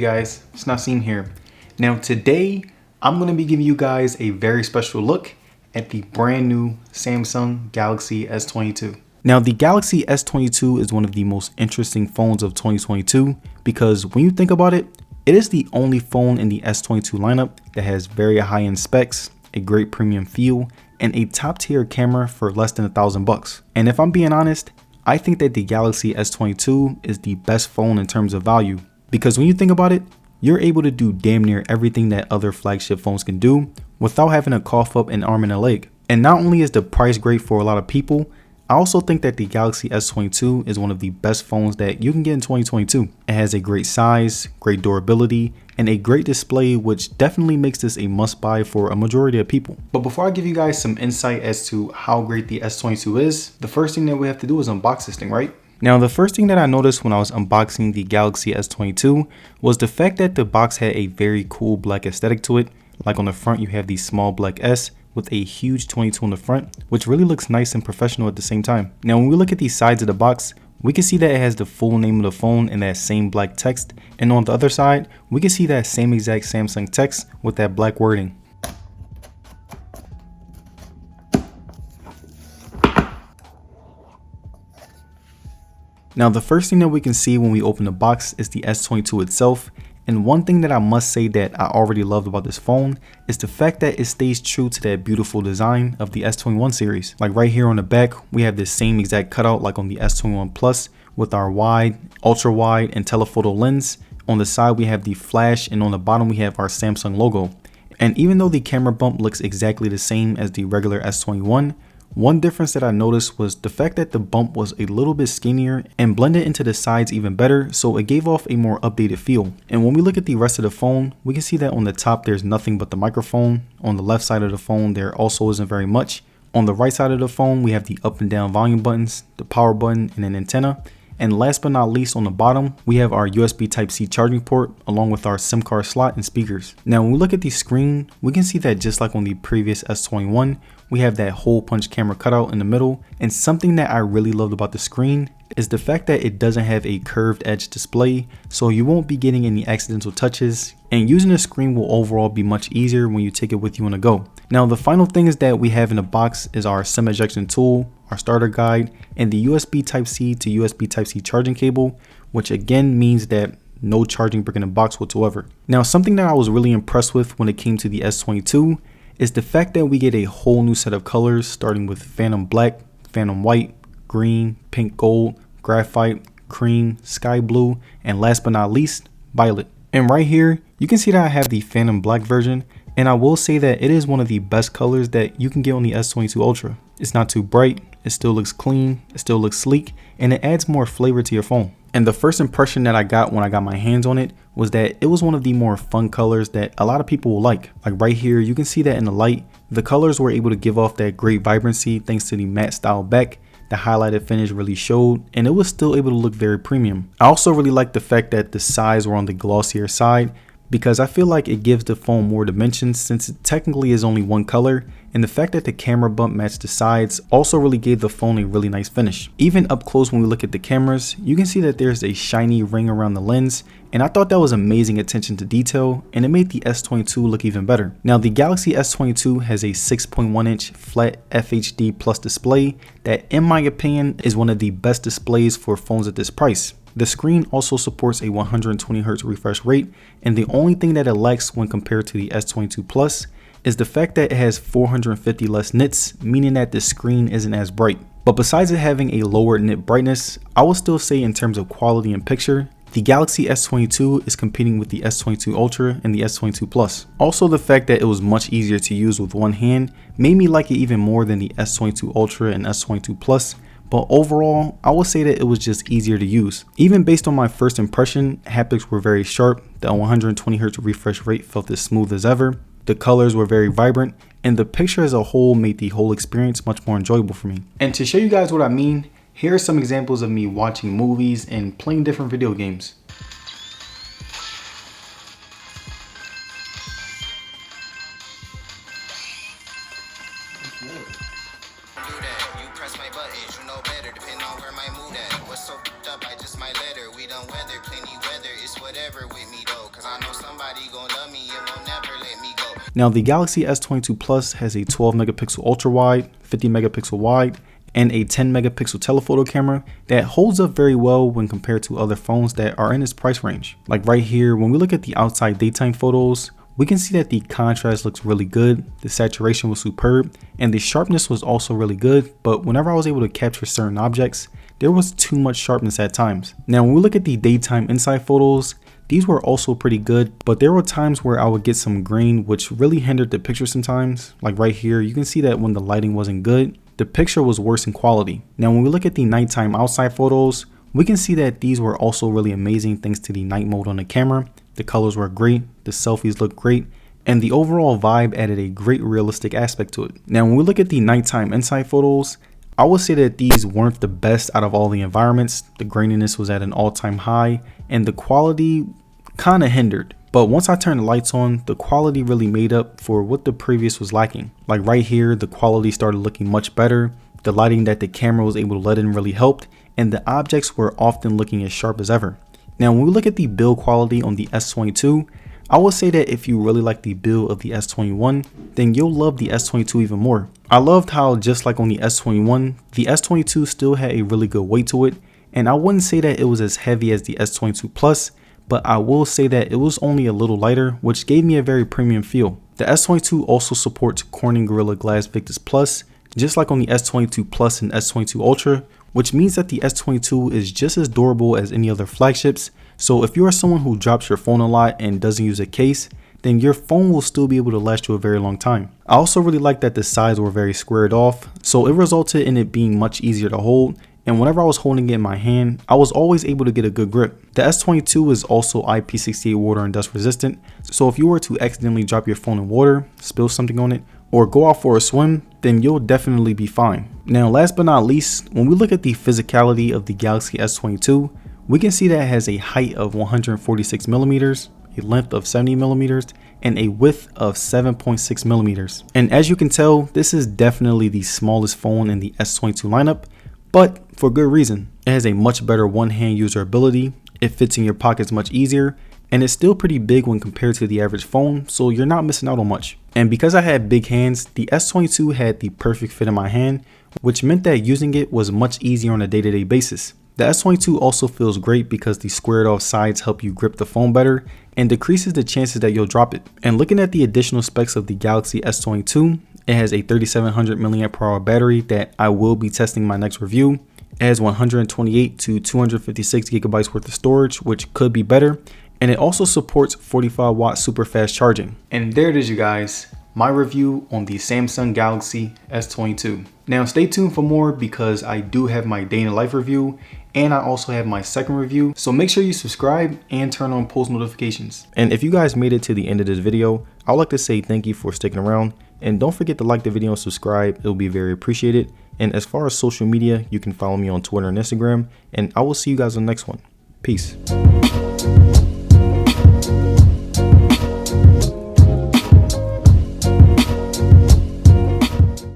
you guys? It's Nasim here. Now today, I'm going to be giving you guys a very special look at the brand new Samsung Galaxy S22. Now the Galaxy S22 is one of the most interesting phones of 2022 because when you think about it, it is the only phone in the S22 lineup that has very high-end specs, a great premium feel, and a top-tier camera for less than $1,000. And if I'm being honest, I think that the Galaxy S22 is the best phone in terms of value, because when you think about it, you're able to do damn near everything that other flagship phones can do without having to cough up an arm and a leg. And not only is the price great for a lot of people, I also think that the Galaxy S22 is one of the best phones that you can get in 2022. It has a great size, great durability, and a great display, which definitely makes this a must-buy for a majority of people. But before I give you guys some insight as to how great the S22 is, the first thing that we have to do is unbox this thing, right? Now, the first thing that I noticed when I was unboxing the Galaxy S22 was the fact that the box had a very cool black aesthetic to it. Like on the front, you have the small black S with a huge 22 on the front, which really looks nice and professional at the same time. Now, when we look at the sides of the box, we can see that it has the full name of the phone in that same black text. And on the other side, we can see that same exact Samsung text with that black wording. Now, the first thing that we can see when we open the box is the S22 itself. And one thing that I must say that I already loved about this phone is the fact that it stays true to that beautiful design of the S21 series. Like right here on the back, we have this same exact cutout like on the S21 Plus with our wide, ultra wide, and telephoto lens. On the side, we have the flash, and on the bottom, we have our Samsung logo. And even though the camera bump looks exactly the same as the regular S21, one difference that I noticed was the fact that the bump was a little bit skinnier and blended into the sides even better, so it gave off a more updated feel. And when we look at the rest of the phone, we can see that on the top there's nothing but the microphone. On the left side of the phone there also isn't very much. On the right side of the phone we have the up and down volume buttons, the power button, and an antenna. And last but not least, on the bottom, we have our USB Type-C charging port along with our SIM card slot and speakers. Now, when we look at the screen, we can see that just like on the previous S21, we have that hole punch camera cutout in the middle. And something that I really loved about the screen is the fact that it doesn't have a curved edge display, so you won't be getting any accidental touches, and using the screen will overall be much easier when you take it with you on the go. Now, the final things that we have in the box is our SIM ejection tool, our starter guide, and the USB Type-C to USB Type-C charging cable, which again means that no charging brick in the box whatsoever. Now, something that I was really impressed with when it came to the S22 is the fact that we get a whole new set of colors, starting with Phantom Black, Phantom White, Green, Pink Gold, Graphite, Cream, Sky Blue, and last but not least, Violet. And right here, you can see that I have the Phantom Black version, and I will say that it is one of the best colors that you can get on the S22 Ultra. It's not too bright, it still looks clean, it still looks sleek, and it adds more flavor to your phone. And the first impression that I got when I got my hands on it was that it was one of the more fun colors that a lot of people will like. Like right here, you can see that in the light, the colors were able to give off that great vibrancy thanks to the matte style back. The highlighted finish really showed, and it was still able to look very premium. I also really like the fact that the sides were on the glossier side, because I feel like it gives the phone more dimensions since it technically is only one color, and the fact that the camera bump matched the sides also really gave the phone a really nice finish. Even up close when we look at the cameras, you can see that there's a shiny ring around the lens, and I thought that was amazing attention to detail, and it made the S22 look even better. Now, the Galaxy S22 has a 6.1-inch flat FHD Plus display that, in my opinion, is one of the best displays for phones at this price. The screen also supports a 120Hz refresh rate, and the only thing that it lacks when compared to the S22 Plus is the fact that it has 450 less nits, meaning that the screen isn't as bright. But besides it having a lower nit brightness, I would still say in terms of quality and picture, the Galaxy S22 is competing with the S22 Ultra and the S22 Plus. Also, the fact that it was much easier to use with one hand made me like it even more than the S22 Ultra and S22 Plus. But overall, I would say that it was just easier to use. Even based on my first impression, haptics were very sharp, the 120Hz refresh rate felt as smooth as ever, the colors were very vibrant, and the picture as a whole made the whole experience much more enjoyable for me. And to show you guys what I mean, here are some examples of me watching movies and playing different video games. What's so up? I just might let her. We done weather, plenty weather. It's whatever with me though. Now the Galaxy S22 Plus has a 12 megapixel ultra wide, 50 megapixel wide, and a 10 megapixel telephoto camera that holds up very well when compared to other phones that are in its price range. Like right here, when we look at the outside daytime photos, we can see that the contrast looks really good, the saturation was superb, and the sharpness was also really good, but whenever I was able to capture certain objects, there was too much sharpness at times. Now when we look at the daytime inside photos, these were also pretty good, but there were times where I would get some grain which really hindered the picture sometimes. Like right here, you can see that when the lighting wasn't good, the picture was worse in quality. Now when we look at the nighttime outside photos, we can see that these were also really amazing thanks to the night mode on the camera. The colors were great, the selfies looked great, and the overall vibe added a great realistic aspect to it. Now when we look at the nighttime inside photos, I would say that these weren't the best out of all the environments. The graininess was at an all-time high and the quality kind of hindered. But once I turned the lights on, the quality really made up for what the previous was lacking. Like right here, the quality started looking much better. The lighting that the camera was able to let in really helped, and the objects were often looking as sharp as ever. Now when we look at the build quality on the S22, I would say that if you really like the build of the S21, then you'll love the S22 even more. I loved how just like on the S21, the S22 still had a really good weight to it, and I wouldn't say that it was as heavy as the S22 Plus, but I will say that it was only a little lighter, which gave me a very premium feel. The S22 also supports Corning Gorilla Glass Victus Plus, just like on the S22 Plus and S22 Ultra, which means that the S22 is just as durable as any other flagships. So if you are someone who drops your phone a lot and doesn't use a case, then your phone will still be able to last you a very long time. I also really like that the sides were very squared off, so it resulted in it being much easier to hold, and whenever I was holding it in my hand, I was always able to get a good grip. The S22 is also IP68 water and dust resistant, so if you were to accidentally drop your phone in water, spill something on it, or go out for a swim, then you'll definitely be fine. Now last but not least, when we look at the physicality of the Galaxy S22, we can see that it has a height of 146 millimeters, a length of 70 millimeters, and a width of 7.6 millimeters. And as you can tell, this is definitely the smallest phone in the S22 lineup, but for good reason. It has a much better one-hand usability, it fits in your pockets much easier, and it's still pretty big when compared to the average phone, so you're not missing out on much. And because I had big hands, the S22 had the perfect fit in my hand, which meant that using it was much easier on a day-to-day basis. The S22 also feels great because the squared off sides help you grip the phone better and decreases the chances that you'll drop it. And looking at the additional specs of the Galaxy S22, it has a 3700 mAh battery that I will be testing in my next review. It has 128 to 256 gigabytes worth of storage, which could be better. And it also supports 45 watt super fast charging. And there it is, you guys, my review on the Samsung Galaxy S22. Now stay tuned for more because I do have my day in the life review and I also have my second review. So make sure you subscribe and turn on post notifications. And if you guys made it to the end of this video, I would like to say thank you for sticking around. And don't forget to like the video and subscribe, it'll be very appreciated. And as far as social media, you can follow me on Twitter and Instagram, and I will see you guys on the next one. Peace.